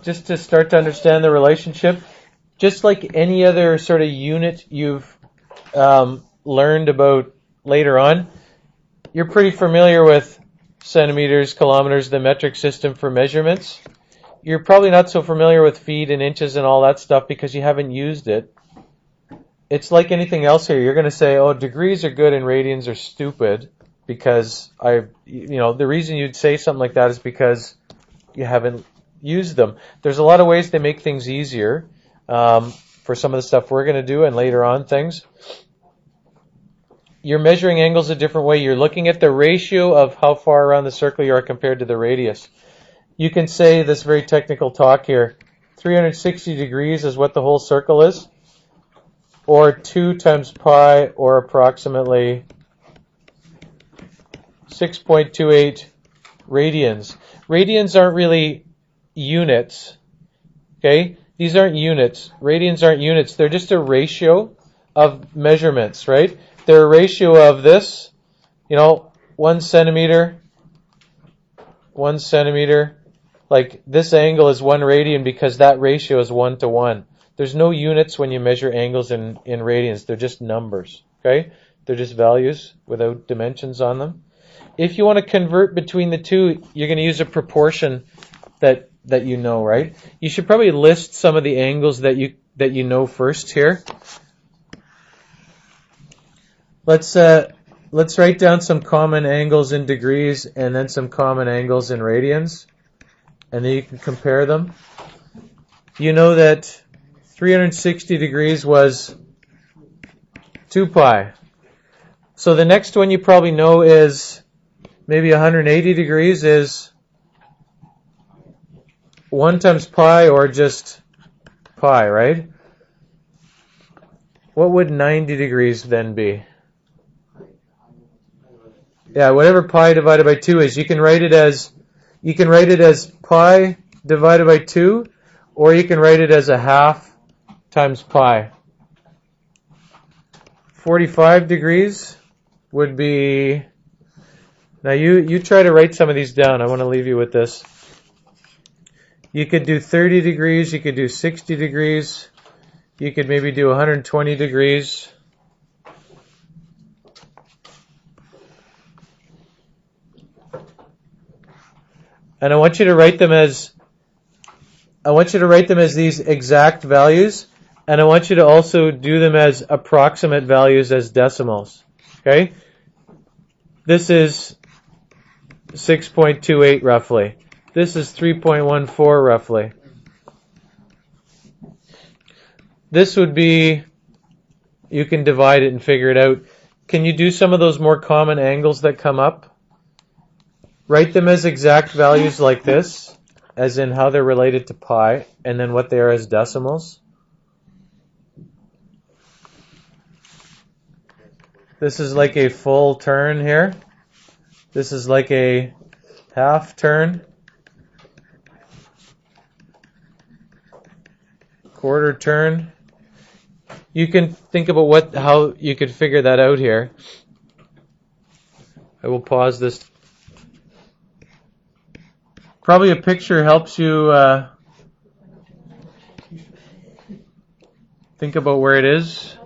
just to start to understand the relationship, just like any other sort of unit you've learned about later on, you're pretty familiar with centimeters, kilometers, the metric system for measurements. You're probably not so familiar with feet and inches and all that stuff because you haven't used it. It's like anything else here. You're going to say, oh, degrees are good and radians are stupid because the reason you'd say something like that is because you haven't used them. There's a lot of ways to make things easier for some of the stuff we're going to do and later on things. You're measuring angles a different way. You're looking at the ratio of how far around the circle you are compared to the radius. You can say this very technical talk here. 360 degrees is what the whole circle is, or 2 times pi, or approximately 6.28 radians. Radians aren't really units, okay? These aren't units. Radians aren't units. They're just a ratio of measurements, right? They're a ratio of this, 1 centimeter, like this angle is 1 radian because that ratio is 1 to 1. There's no units when you measure angles in radians. They're just numbers, okay? They're just values without dimensions on them. If you want to convert between the two, you're going to use a proportion that you know, right? You should probably list some of the angles that you know first here. Let's write down some common angles in degrees and then some common angles in radians, and then you can compare them. You know that 360 degrees was 2 pi. So the next one you probably know is maybe 180 degrees is 1 times pi or just pi, right? What would 90 degrees then be? Yeah, whatever pi divided by 2 is, you can write it as pi divided by 2, or you can write it as a half times pi. 45 degrees would be, now you try to write some of these down. I want to leave you with this. You could do 30 degrees, you could do 60 degrees, you could maybe do 120 degrees. And I want you to write them as these exact values, and I want you to also do them as approximate values as decimals. Okay? This is 6.28 roughly. This is 3.14 roughly. This would be, you can divide it and figure it out. Can you do some of those more common angles that come up? Write them as exact values like this, as in how they're related to pi, and then what they are as decimals. This is like a full turn here. This is like a half turn. Quarter turn. You can think about how you could figure that out here. I will pause this. Probably a picture helps you think about where it is.